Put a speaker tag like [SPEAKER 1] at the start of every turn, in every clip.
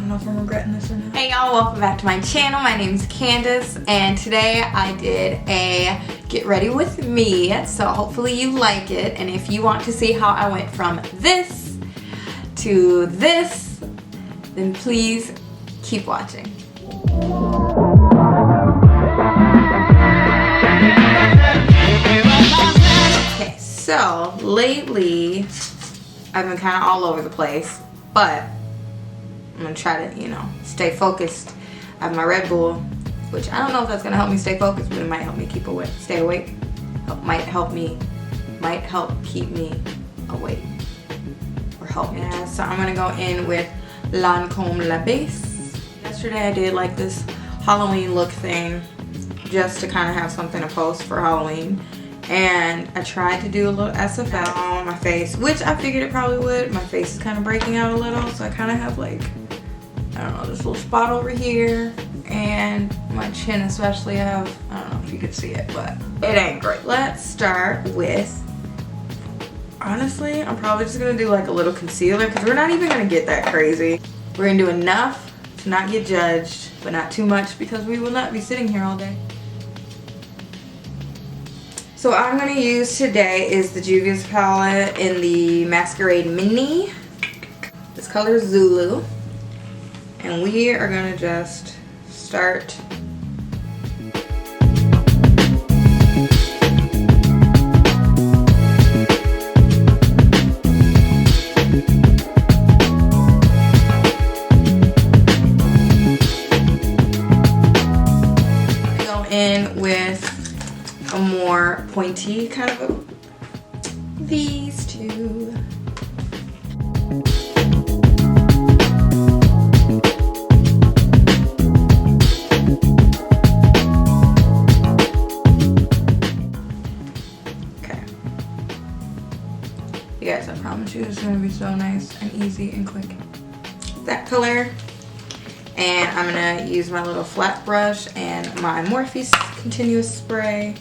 [SPEAKER 1] don't know if I'm regretting this or not.
[SPEAKER 2] Hey y'all, welcome back to my channel. My name is Candace, and today I did a get ready with me, so hopefully you like it. And if you want to see how I went from this to this, then please keep watching. Okay, so lately I've been kind of all over the place, but I'm gonna try to, stay focused. I have my Red Bull, which I don't know if that's gonna help me stay focused, but it might help me stay awake. Might help keep me awake, or help me. Yeah, so I'm gonna go in with Lancome La Base. Yesterday I did like this Halloween look thing, just to kind of have something to post for Halloween. And I tried to do a little SFL on my face, which I figured it probably would. My face is kind of breaking out a little, so I kind of have like, I don't know, this little spot over here, and my chin especially. I don't know if you could see it, but it ain't great. Let's start with, honestly, I'm probably just gonna do like a little concealer, because we're not even gonna get that crazy. We're gonna do enough to not get judged, but not too much, because we will not be sitting here all day. So what I'm going to use today is the Juvia's palette in the Masquerade Mini. This color is Zulu. And we are going to just start . Go in with a more pointy kind of these two. Okay. You guys, I promise you it's gonna be so nice and easy and quick. That color. And I'm gonna use my little flat brush and my Morphe continuous spray.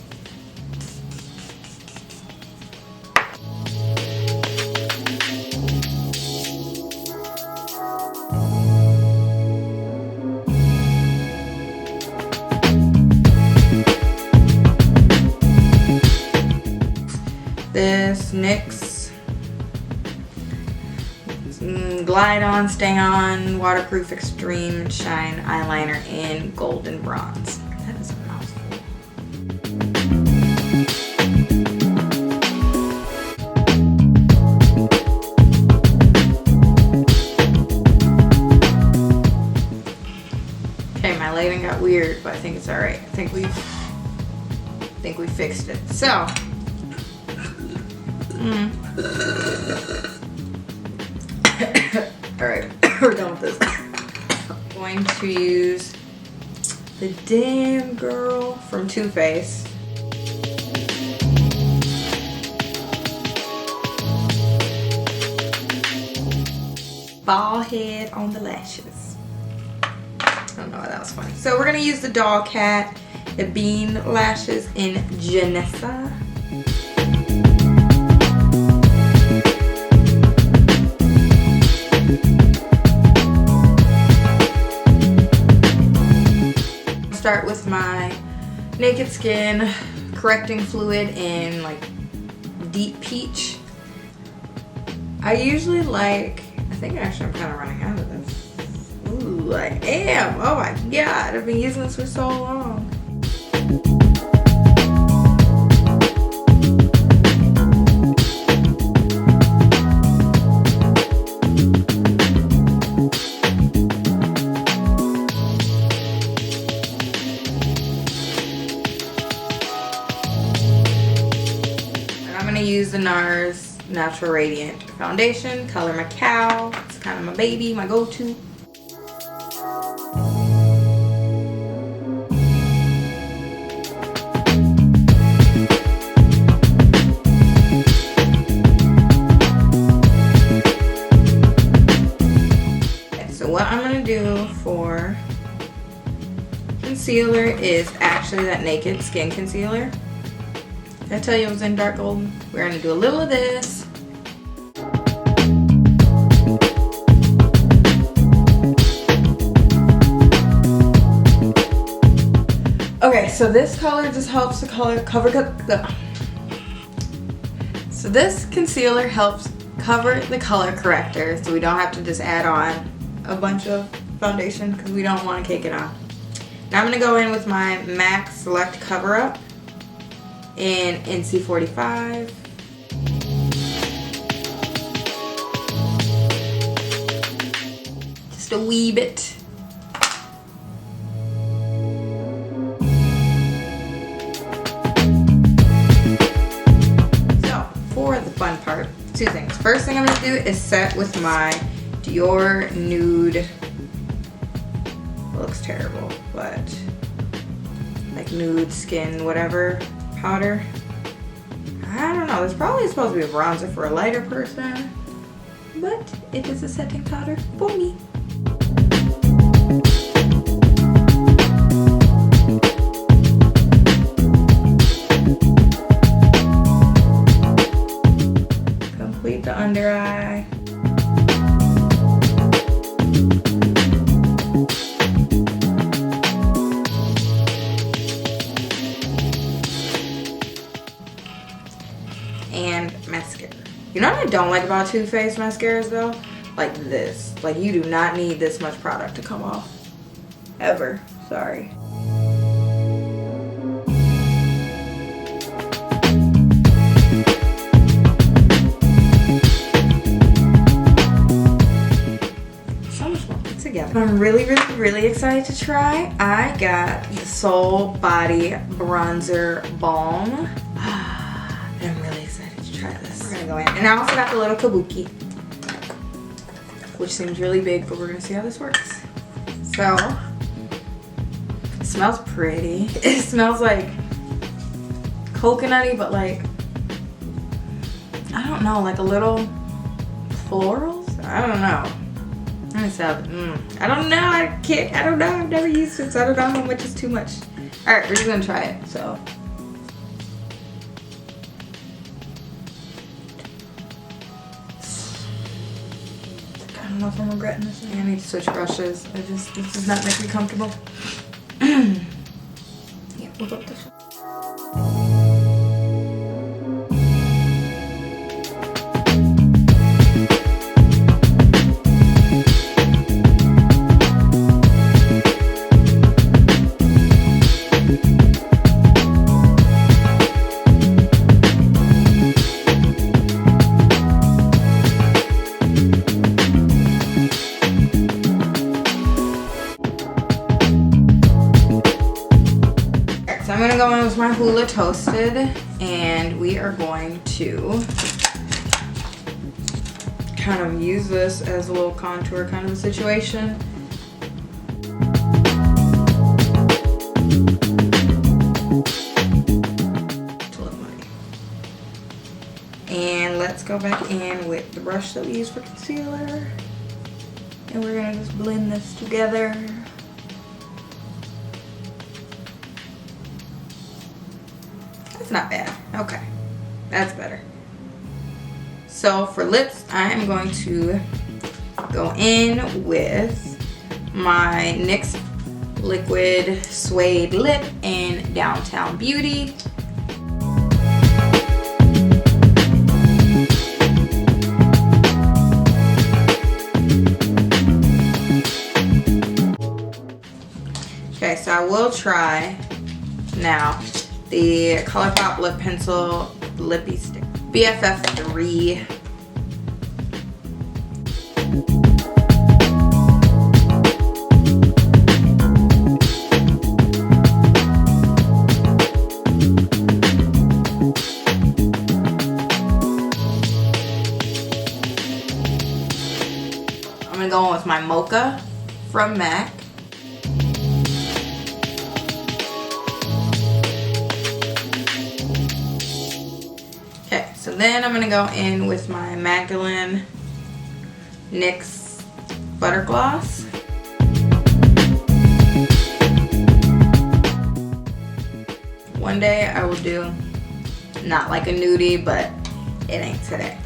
[SPEAKER 2] This NYX Glide On, Stay On, Waterproof Extreme Shine Eyeliner in Golden Bronze. That is a mouthful. Okay, my lighting got weird, but I think it's alright. I think we fixed it. So alright, we're done with this. I'm going to use the Damn Girl from Too Faced. Ball head on the lashes. I don't know why that was funny. So we're going to use the Doll Cat, the Bean Lashes in Janessa. Start with my Naked Skin correcting fluid in like Deep Peach. I usually like, I think actually I'm kind of running out of this. Ooh, I am. Oh my god, I've been using this for so long. Use the NARS Natural Radiant Foundation, color Macau. It's kind of my baby, my go-to. Okay, so what I'm gonna do for concealer is actually that Naked Skin concealer. Did I tell you it was in dark golden? We're gonna do a little of this. so this color just helps the color cover. So this concealer helps cover the color corrector, so we don't have to just add on a bunch of foundation because we don't want to cake it on. Now I'm gonna go in with my MAC Select Cover Up in NC45. Just a wee bit. For the fun part, two things. First thing I'm gonna do is set with my Dior Nude. It looks terrible, but like nude skin whatever powder. I don't know, it's probably supposed to be a bronzer for a lighter person, but it is a setting powder for me. The under eye. And mascara. You know what I don't like about Too Faced mascaras though? Like this. Like you do not need this much product to come off. Ever. Sorry. I'm really excited to try. I got the Soul Body Bronzer Balm. I'm really excited to try this. We're gonna go in. And I also got the little kabuki, which seems really big, but we're gonna see how this works. So, it smells pretty. It smells like coconutty, but like, I don't know, like a little florals? I don't know. I don't know, I don't know, I've never used it, so I don't know how much is too much. Alright, we're just gonna try it, so. I don't know if I'm regretting this. I need to switch brushes. This does not make me comfortable. Yeah, we'll go with this one. I'm gonna go in with my Hula Toasted, and we are going to kind of use this as a little contour kind of a situation. And let's go back in with the brush that we use for concealer, and we're gonna just blend this together. That's not bad. Okay, that's better. So for lips, I am going to go in with my NYX Liquid Suede Lip in Downtown Beauty. Okay, so I will try now the ColourPop Lip Pencil Lippy Stick. BFF3. I'm gonna go in with my Mocha from MAC. So then I'm gonna go in with my Magdalene NYX Butter Gloss. One day I will do not like a nudie, but it ain't today.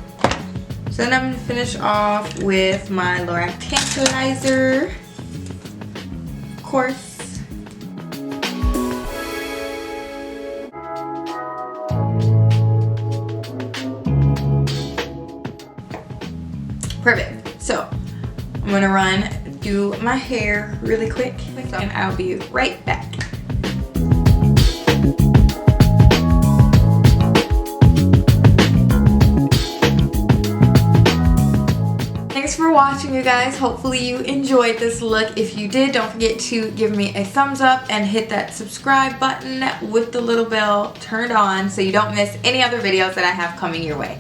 [SPEAKER 2] So then I'm gonna finish off with my Lorac Tantalizer, of course. Perfect. So I'm gonna run through my hair really quick and I'll be right back. Thanks for watching, you guys. Hopefully you enjoyed this look. If you did, don't forget to give me a thumbs up and hit that subscribe button with the little bell turned on so you don't miss any other videos that I have coming your way.